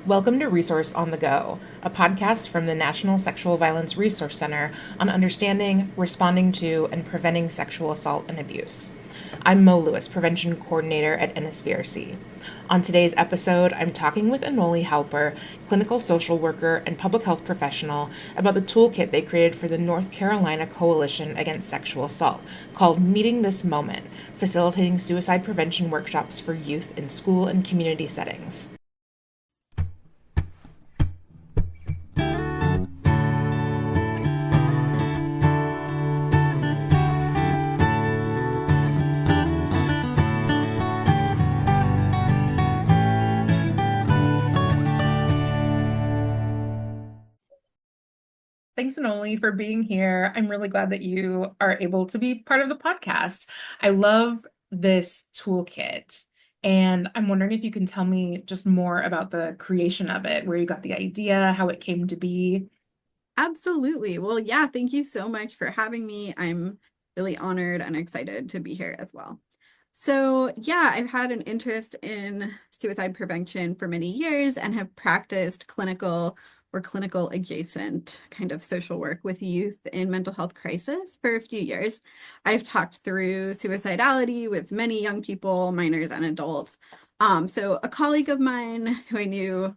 Welcome to Resource on the Go, a podcast from the National Sexual Violence Resource Center on understanding, responding to, and preventing sexual assault and abuse. I'm Mo Lewis, Prevention Coordinator at NSVRC. On today's episode, I'm talking with Anole Halper, clinical social worker and public health professional, about the toolkit they created for the North Carolina Coalition Against Sexual Assault, called Meeting This Moment, facilitating suicide prevention workshops for youth in school and community settings. Thanks, Anole, for being here. I'm really glad that you are able to be part of the podcast. I love this toolkit, and I'm wondering if you can tell me just more about the creation of it, where you got the idea, how it came to be. Absolutely. Well, yeah, thank you so much for having me. I'm really honored and excited to be here as well. So, yeah, I've had an interest in suicide prevention for many years and have practiced clinical or clinical adjacent kind of social work with youth in mental health crisis for a few years. I've talked through suicidality with many young people, minors, and adults. So a colleague of mine who I knew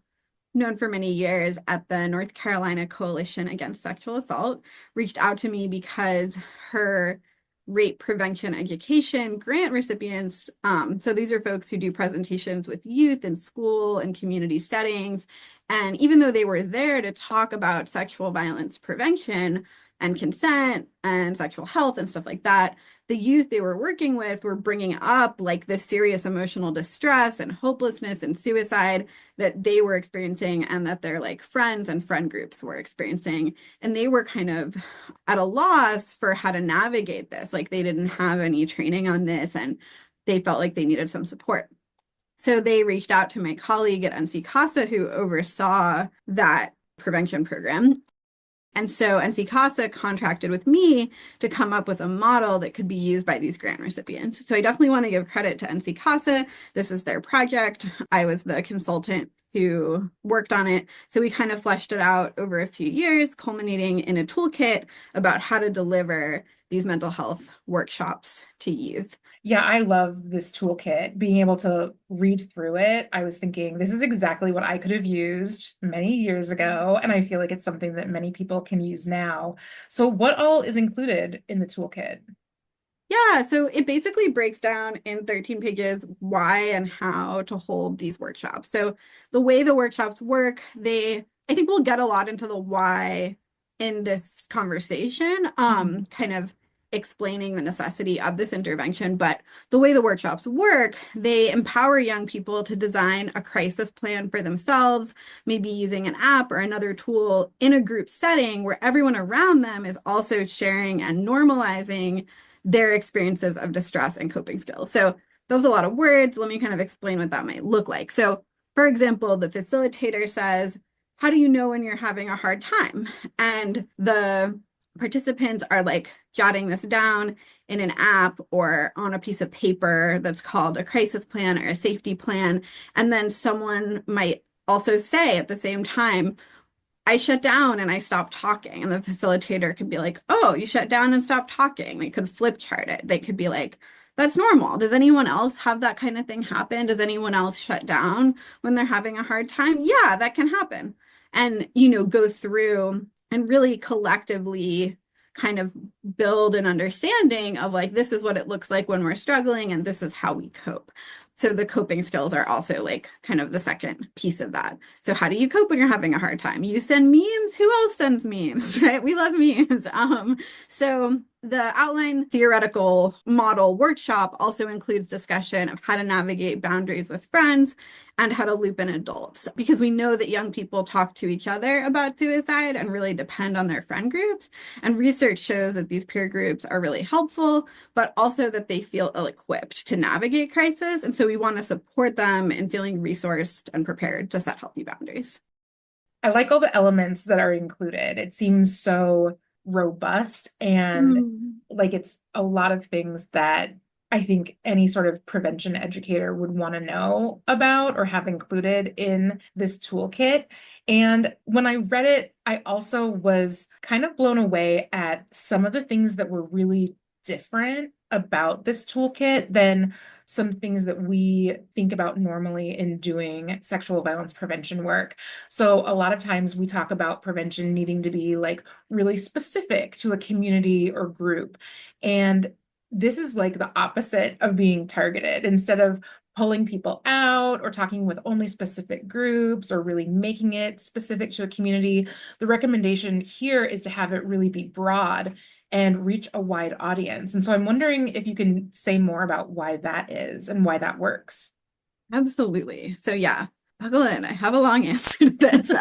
known for many years at the North Carolina Coalition Against Sexual Assault, reached out to me because her rape prevention education grant recipients, so these are folks who do presentations with youth in school and community settings. And even though they were there to talk about sexual violence prevention and consent and sexual health and stuff like that, the youth they were working with were bringing up like this serious emotional distress and hopelessness and suicide that they were experiencing and that their like friends and friend groups were experiencing. And they were kind of at a loss for how to navigate this. Like they didn't have any training on this and they felt like they needed some support. So they reached out to my colleague at NC CASA who oversaw that prevention program. And so NC CASA contracted with me to come up with a model that could be used by these grant recipients. So I definitely want to give credit to NC CASA. This is their project. I was the consultant who worked on it. So we kind of fleshed it out over a few years, culminating in a toolkit about how to deliver these mental health workshops to youth. Yeah, I love this toolkit. Being able to read through it, I was thinking this is exactly what I could have used many years ago, and I feel like it's something that many people can use now. So, what all is included in the toolkit? Yeah, so it basically breaks down in 13 pages why and how to hold these workshops. So the way the workshops work, I think we'll get a lot into the why in this conversation, Mhm. kind of explaining the necessity of this intervention. But the way the workshops work, they empower young people to design a crisis plan for themselves, maybe using an app or another tool in a group setting where everyone around them is also sharing and normalizing their experiences of distress and coping skills. So that was a lot of words. Let me kind of explain what that might look like. So, for example, the facilitator says, how do you know when you're having a hard time? And the participants are like jotting this down in an app or on a piece of paper that's called a crisis plan or a safety plan. And then someone might also say at the same time, I shut down and I stopped talking. And the facilitator could be like, oh, you shut down and stopped talking. They could flip chart it. They could be like, that's normal. Does anyone else have that kind of thing happen? Does anyone else shut down when they're having a hard time? Yeah, that can happen. And, go through and really collectively kind of build an understanding of like, this is what it looks like when we're struggling and this is how we cope. So the coping skills are also like kind of the second piece of that. So how do you cope when you're having a hard time? You send memes. Who else sends memes, right? We love memes. So the outline theoretical model workshop also includes discussion of how to navigate boundaries with friends and how to loop in adults, because we know that young people talk to each other about suicide and really depend on their friend groups. And research shows that these peer groups are really helpful, but also that they feel ill-equipped to navigate crisis. And so we want to support them in feeling resourced and prepared to set healthy boundaries. I like all the elements that are included. It seems so robust and Mm. like it's a lot of things that I think any sort of prevention educator would want to know about or have included in this toolkit. And when I read it, I also was kind of blown away at some of the things that were really different about this toolkit than some things that we think about normally in doing sexual violence prevention work. So a lot of times we talk about prevention needing to be like really specific to a community or group. And this is like the opposite of being targeted. Instead of pulling people out or talking with only specific groups or really making it specific to a community, the recommendation here is to have it really be broad and reach a wide audience. And so I'm wondering if you can say more about why that is and why that works. Absolutely. So yeah, buckle in. I have a long answer to this.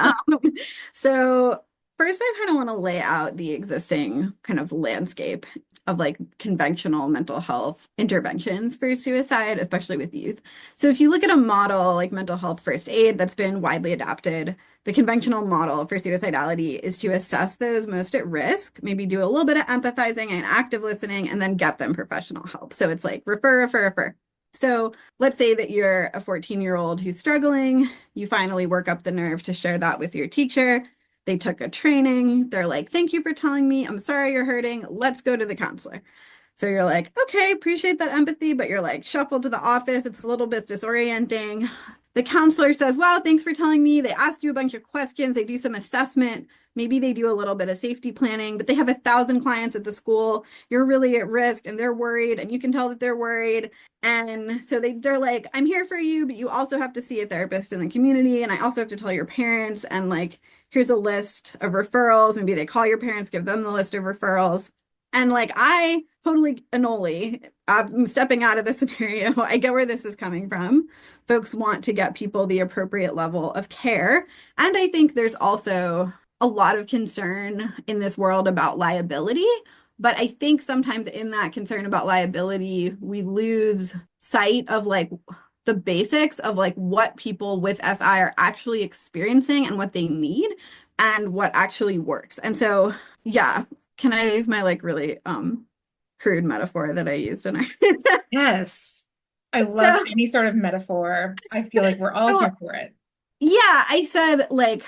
So first, I kind of want to lay out the existing kind of landscape of like conventional mental health interventions for suicide, especially with youth. So if you look at a model like mental health first aid that's been widely adapted, the conventional model for suicidality is to assess those most at risk, maybe do a little bit of empathizing and active listening, and then get them professional help. So it's like refer, refer, refer. So let's say that you're a 14-year-old who's struggling. You finally work up the nerve to share that with your teacher. They took a training. They're like, thank you for telling me. I'm sorry you're hurting. Let's go to the counselor. So you're like, okay, appreciate that empathy, but you're like shuffled to the office. It's a little bit disorienting. The counselor says, wow, thanks for telling me. They ask you a bunch of questions. They do some assessment. Maybe they do a little bit of safety planning, but they have 1,000 clients at the school. You're really at risk and they're worried, and you can tell that they're worried. And so they're like, I'm here for you, but you also have to see a therapist in the community. And I also have to tell your parents. And like, here's a list of referrals. Maybe they call your parents, give them the list of referrals. And like, I totally, Anole, I'm stepping out of the scenario. I get where this is coming from. Folks want to get people the appropriate level of care. And I think there's also a lot of concern in this world about liability. But I think sometimes in that concern about liability, we lose sight of like the basics of like what people with SI are actually experiencing and what they need and what actually works. And so, yeah, can I use my like really crude metaphor that I used in our Yes. I love so any sort of metaphor. I feel like we're all well, here for it. yeah, I said like,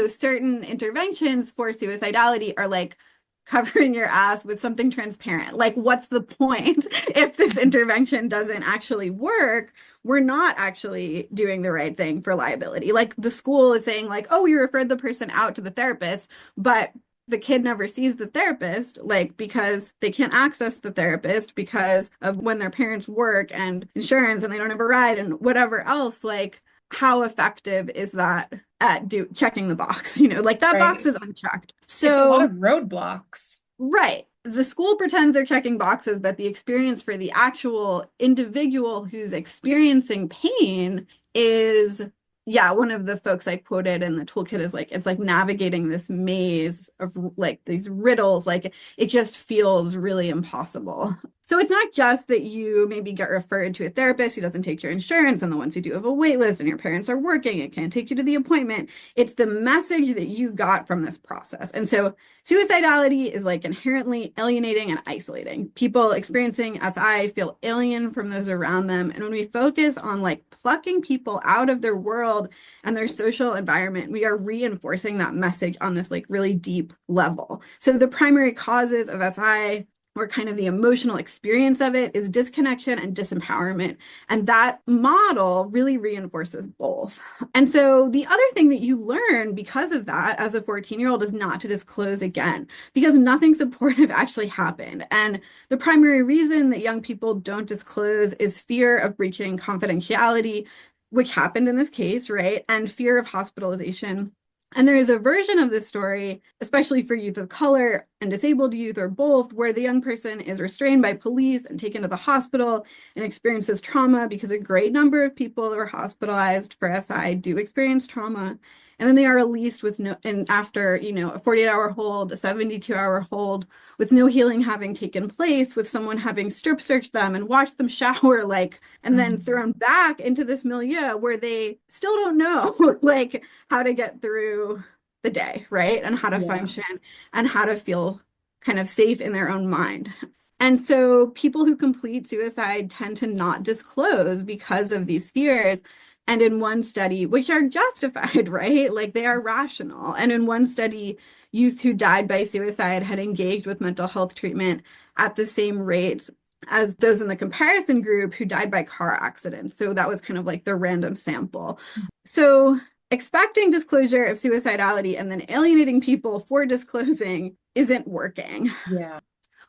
certain interventions for suicidality are like covering your ass with something transparent. Like, what's the point if this intervention doesn't actually work? We're not actually doing the right thing for liability. Like the school is saying like, oh, we referred the person out to the therapist, but the kid never sees the therapist, like because they can't access the therapist because of when their parents work and insurance and they don't have a ride and whatever else, like how effective is that at checking the box? Like that box Right. is unchecked. It's a lot So, of roadblocks. right. The school pretends they're checking boxes, but the experience for the actual individual who's experiencing pain is, yeah, one of the folks I quoted in the toolkit is like, it's like navigating this maze of like these riddles. Like it just feels really impossible. So it's not just that you maybe get referred to a therapist who doesn't take your insurance and the ones who do have a wait list and your parents are working and can't take you to the appointment. It's the message that you got from this process. And so suicidality is like inherently alienating and isolating. People experiencing SI feel alien from those around them. And when we focus on like plucking people out of their world and their social environment, we are reinforcing that message on this like really deep level. So the primary causes of SI or kind of the emotional experience of it is disconnection and disempowerment. And that model really reinforces both. And so the other thing that you learn because of that as a 14-year-old is not to disclose again, because nothing supportive actually happened. And the primary reason that young people don't disclose is fear of breaching confidentiality, which happened in this case, right? And fear of hospitalization. And there is a version of this story, especially for youth of color and disabled youth or both, where the young person is restrained by police and taken to the hospital and experiences trauma because a great number of people who are hospitalized for SI do experience trauma. And then they are released with no, and after, a 48-hour hold, a 72-hour hold, with no healing having taken place, with someone having strip searched them and watched them shower, like, and then Mhm. thrown back into this milieu where they still don't know, like, how to get through the day, right? And how to Yeah. function and how to feel kind of safe in their own mind. And so people who complete suicide tend to not disclose because of these fears. And in one study, which are justified, right? Like they are rational. And in one study, youth who died by suicide had engaged with mental health treatment at the same rates as those in the comparison group who died by car accidents. So that was kind of like the random sample. So expecting disclosure of suicidality and then alienating people for disclosing isn't working. Yeah.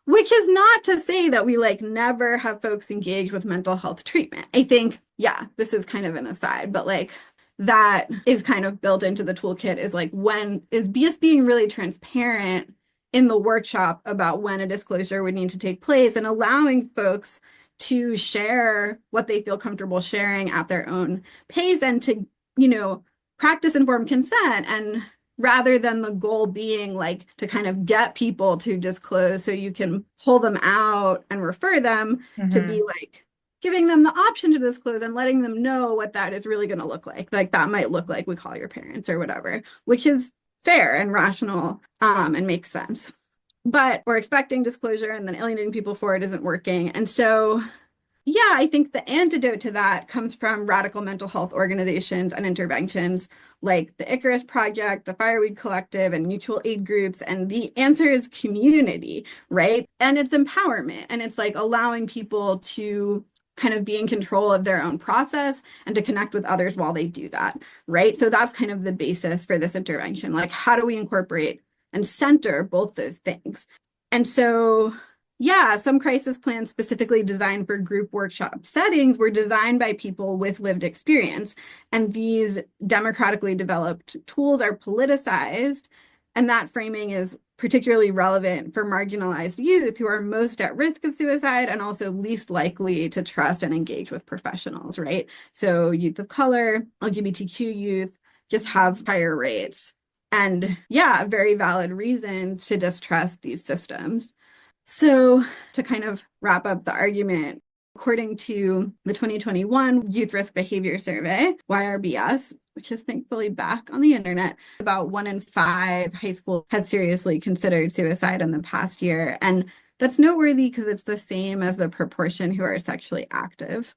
Which is not to say that we like never have folks engage with mental health treatment. I think, yeah, this is kind of an aside, but like that is kind of built into the toolkit is like when is just being really transparent in the workshop about when a disclosure would need to take place and allowing folks to share what they feel comfortable sharing at their own pace and to, practice informed consent and rather than the goal being like to kind of get people to disclose so you can pull them out and refer them to be like giving them the option to disclose and letting them know what that is really going to look like. Like that might look like we call your parents or whatever, which is fair and rational and makes sense. But we're expecting disclosure and then alienating people for it isn't working. And so yeah, I think the antidote to that comes from radical mental health organizations and interventions like the Icarus Project, the Fireweed Collective, and mutual aid groups. And the answer is community, right? And it's empowerment. And it's like allowing people to kind of be in control of their own process and to connect with others while they do that, right? So that's kind of the basis for this intervention. Like, how do we incorporate and center both those things? And so yeah, some crisis plans specifically designed for group workshop settings were designed by people with lived experience. And these democratically developed tools are politicized. And that framing is particularly relevant for marginalized youth who are most at risk of suicide and also least likely to trust and engage with professionals, right? So youth of color, LGBTQ youth just have higher rates. And yeah, very valid reasons to distrust these systems. So to kind of wrap up the argument, according to the 2021 Youth Risk Behavior Survey, YRBS, which is thankfully back on the internet, about 1 in 5 high school has seriously considered suicide in the past year. And that's noteworthy because it's the same as the proportion who are sexually active.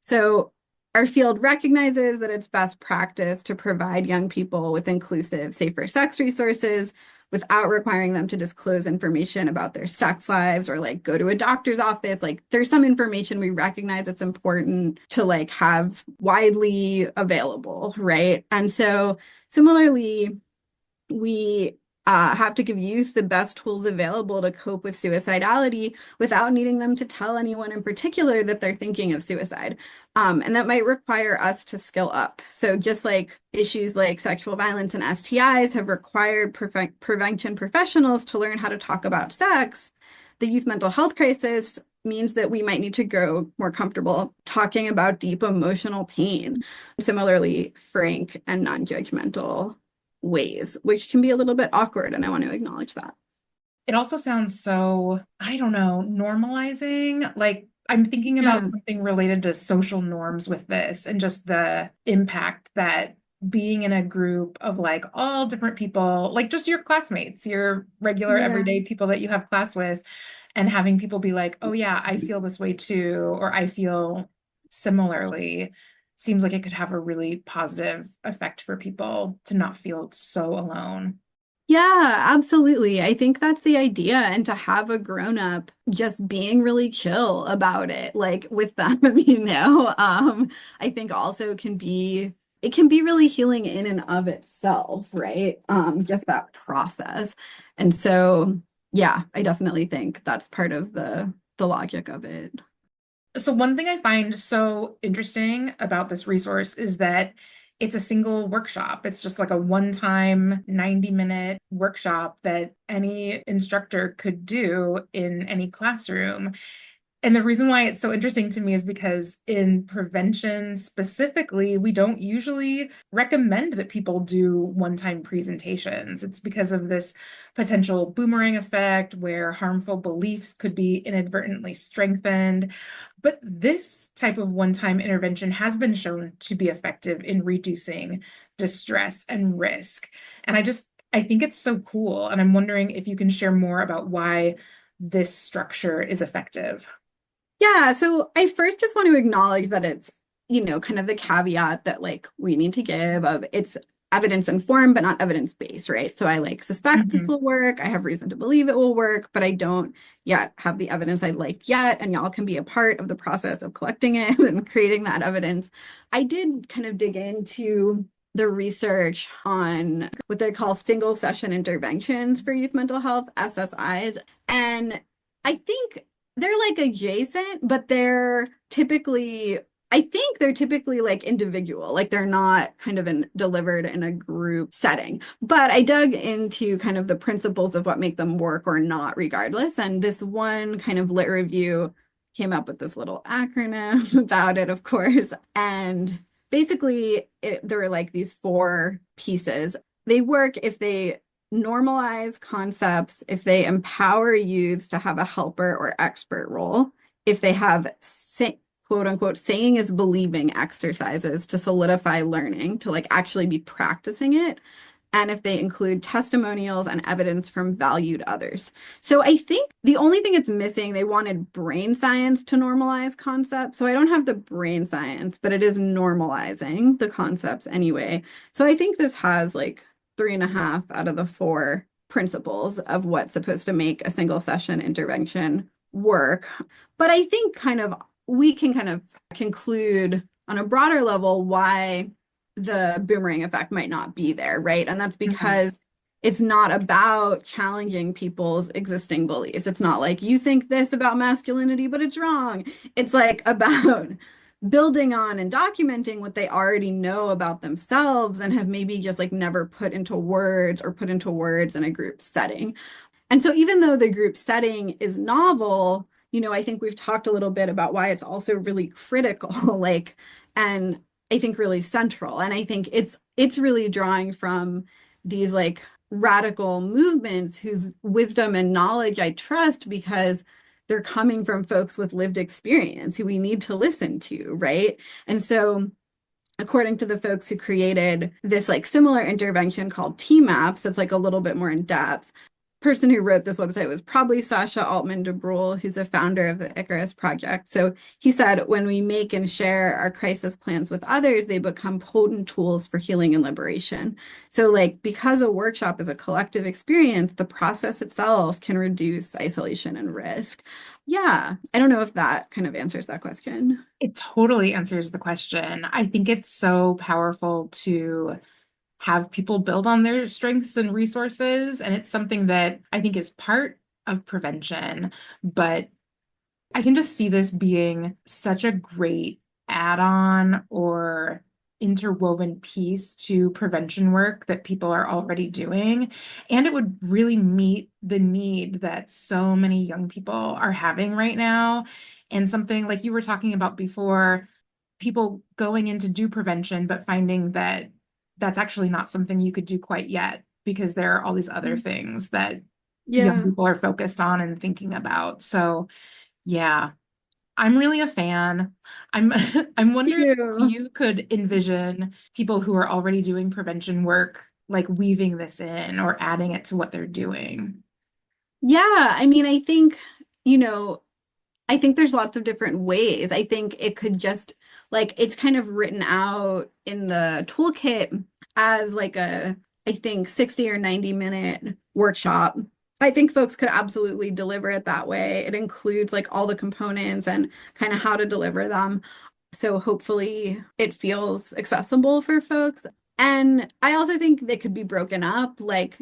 So our field recognizes that it's best practice to provide young people with inclusive, safer sex resources without requiring them to disclose information about their sex lives or like go to a doctor's office. Like there's some information we recognize it's important to like have widely available, right? And so similarly, we have to give youth the best tools available to cope with suicidality without needing them to tell anyone in particular that they're thinking of suicide. And that might require us to skill up. So just like issues like sexual violence and STIs have required prevention professionals to learn how to talk about sex, the youth mental health crisis means that we might need to grow more comfortable talking about deep emotional pain. Similarly, frank and non-judgmental ways, which can be a little bit awkward, and I want to acknowledge that. It also sounds so, I don't know, normalizing. Like I'm thinking about Yeah. something related to social norms with this and just the impact that being in a group of like all different people, like just your classmates, your regular Yeah. everyday people that you have class with, and having people be like, oh yeah, I feel this way too, or I feel similarly, seems like it could have a really positive effect for people to not feel so alone. Yeah, absolutely. I think that's the idea. And to have a grown up just being really chill about it, like with them, I think also it can be really healing in and of itself, right? Just that process. And so, yeah, I definitely think that's part of the logic of it. So one thing I find so interesting about this resource is that it's a single workshop. It's just like a one-time 90-minute workshop that any instructor could do in any classroom. And the reason why it's so interesting to me is because in prevention specifically, we don't usually recommend that people do one-time presentations. It's because of this potential boomerang effect where harmful beliefs could be inadvertently strengthened. But this type of one-time intervention has been shown to be effective in reducing distress and risk. And I think it's so cool. And I'm wondering if you can share more about why this structure is effective? Yeah, so I first just want to acknowledge that it's, kind of the caveat that like we need to give of it's evidence informed, but not evidence based, right? So I like suspect this Hmm. will work. I have reason to believe it will work, but I don't yet have the evidence I'd like yet. And y'all can be a part of the process of collecting it and creating that evidence. I did kind of dig into the research on what they call single session interventions for youth mental health, SSIs. And I think they're like adjacent, but I think they're typically like individual, like they're not kind of delivered in a group setting. But I dug into kind of the principles of what make them work or not, regardless. And this one kind of lit review came up with this little acronym about it, of course. And basically, there were like these four pieces. They work if they normalize concepts, if they empower youths to have a helper or expert role, if they have quote unquote saying is believing exercises to solidify learning, to like actually be practicing it, and if they include testimonials and evidence from valued others. So I think the only thing it's missing, they wanted brain science to normalize concepts. So I don't have the brain science, but it is normalizing the concepts anyway. So I think this has like 3.5 out of the four principles of what's supposed to make a single session intervention work. But I think we can kind of conclude on a broader level why the boomerang effect might not be there, right? And that's Hmm. because it's not about challenging people's existing beliefs. It's not like you think this about masculinity, but it's wrong. It's like about building on and documenting what they already know about themselves and have maybe just like never put into words or put into words in a group setting. And so even though the group setting is novel, I think we've talked a little bit about why it's also really critical, like, and I think really central. And I think it's really drawing from these like radical movements whose wisdom and knowledge I trust because they're coming from folks with lived experience who we need to listen to, right? And so according to the folks who created this like similar intervention called TMAPS, that's like a little bit more in depth. Person who wrote this website was probably Sasha Altman de Bruhl, who's a founder of the Icarus Project. So he said, when we make and share our crisis plans with others, they become potent tools for healing and liberation. So, like, because a workshop is a collective experience, the process itself can reduce isolation and risk. Yeah, I don't know if that kind of answers that question. It totally answers the question. I think it's so powerful to have people build on their strengths and resources. And it's something that I think is part of prevention, but I can just see this being such a great add-on or interwoven piece to prevention work that people are already doing. And it would really meet the need that so many young people are having right now. And something like you were talking about before, people going in to do prevention, but finding that that's actually not something you could do quite yet because there are all these other things that young Yeah. people are focused on and thinking about. So, yeah. I'm really a fan. I'm I'm wondering if You. you could envision people who are already doing prevention work like weaving this in or adding it to what they're doing. Yeah, I mean, you know, I think there's lots of different ways. I think it could just like it's kind of written out in the toolkit as like I think 60 or 90-minute workshop. I think folks could absolutely deliver it that way. It includes like all the components and kind of how to deliver them. So hopefully it feels accessible for folks. And I also think they could be broken up, like,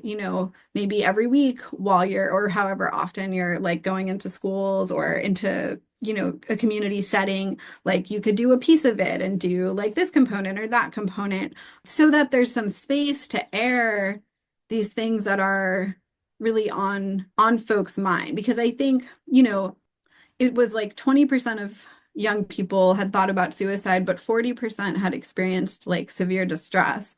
maybe every week while or however often you're like going into schools or into, a community setting. Like you could do a piece of it and do like this component or that component so that there's some space to air these things that are really on folks' mind. Because I think, it was like 20% of young people had thought about suicide, but 40% had experienced like severe distress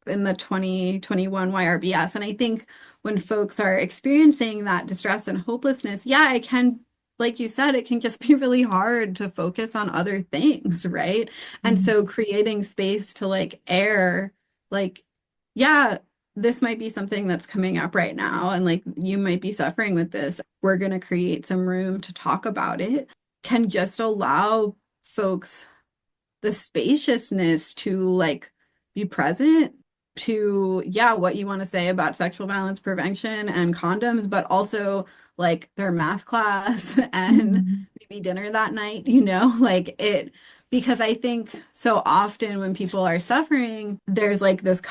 in the 2021 YRBS. And I think when folks are experiencing that distress and hopelessness, yeah, it can, like you said, it can just be really hard to focus on other things, right? And Mhm. so creating space to like air, like, yeah. this might be something that's coming up right now, and like you might be suffering with this. We're going to create some room to talk about it, can just allow folks the spaciousness to like be present to, yeah, what you want to say about sexual violence prevention and condoms, but also like their math class and Mhm. maybe dinner that night, like it, because I think so often when people are suffering, there's like this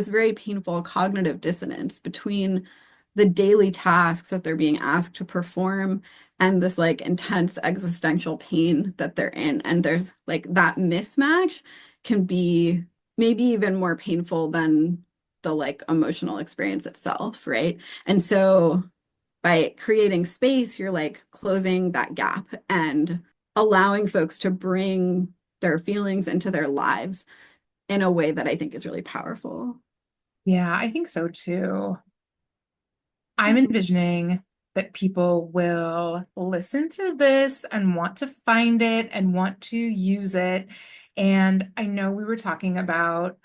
very painful cognitive dissonance between the daily tasks that they're being asked to perform and this like intense existential pain that they're in. And there's like that mismatch can be maybe even more painful than the like emotional experience itself, right? And so by creating space, you're like closing that gap and allowing folks to bring their feelings into their lives in a way that I think is really powerful. Yeah, I think so too. I'm Mhm. envisioning that people will listen to this and want to find it and want to use it. And I know we were talking about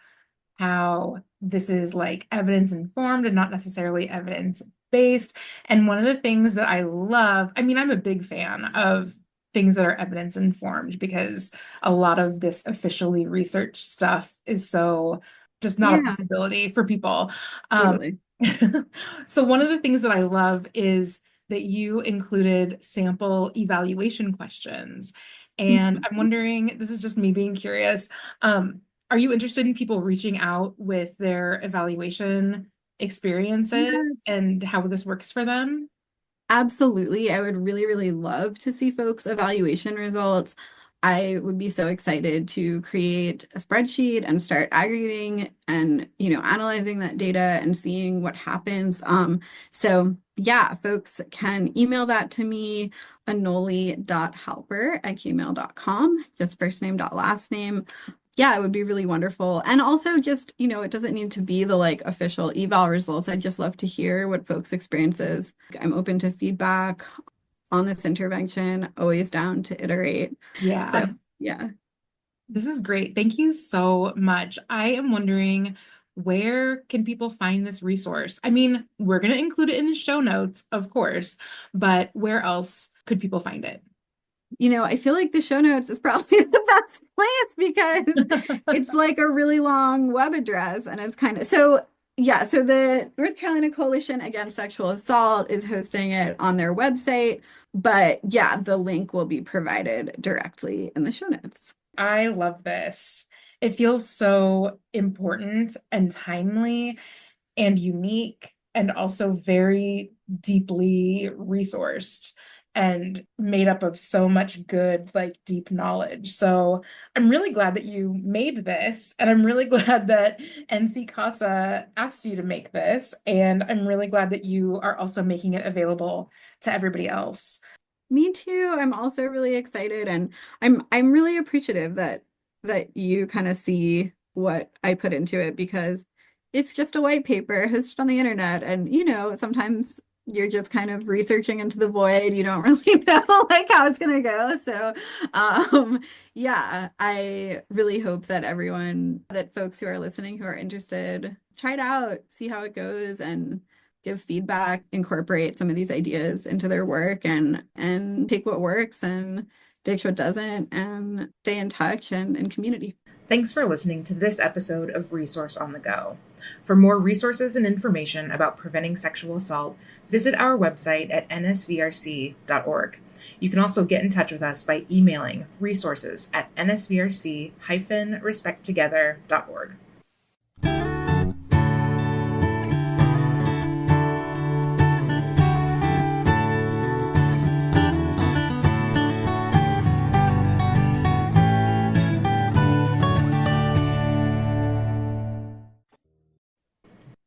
how this is like evidence informed and not necessarily evidence based. And one of the things that I love, I mean, I'm a big fan of things that are evidence informed because a lot of this officially researched stuff is so just not a Yeah, possibility for people. Um, totally. so one of the things that I love is that you included sample evaluation questions. And I'm Mhm. wondering, this is just me being curious, are you interested in people reaching out with their evaluation experiences Yeah. and how this works for them? Absolutely. I would really, really love to see folks' evaluation results. I would be so excited to create a spreadsheet and start aggregating and, analyzing that data and seeing what happens. So yeah, folks can email that to me, anole.helper@gmail.com, just first name dot last name. Yeah, it would be really wonderful. And also just, it doesn't need to be the like official eval results. I'd just love to hear what folks' experiences. I'm open to feedback on this intervention, always down to iterate. So, Yeah, yeah. this is great. Thank you so much. I am wondering, where can people find this resource? I mean, we're going to include it in the show notes, of course, but where else could people find it? I feel like the show notes is probably the best place because it's like a really long web address and it's kind of so yeah, so the North Carolina Coalition Against Sexual Assault is hosting it on their website, but yeah, the link will be provided directly in the show notes. I love this. It feels so important and timely and unique and also very deeply resourced and made up of so much good, like deep knowledge. So I'm really glad that you made this, and I'm really glad that NC Casa asked you to make this, and I'm really glad that you are also making it available to everybody else. Me too. I'm also really excited and I'm really appreciative that you kind of see what I put into it because it's just a white paper hosted on the internet and sometimes you're just kind of researching into the void. You don't really know like how it's gonna go. So yeah, I really hope that that folks who are listening who are interested, try it out, see how it goes and give feedback, incorporate some of these ideas into their work and take what works and ditch what doesn't and stay in touch and in community. Thanks for listening to this episode of Resource on the Go. For more resources and information about preventing sexual assault, visit our website at nsvrc.org. You can also get in touch with us by emailing resources@nsvrc-respecttogether.org.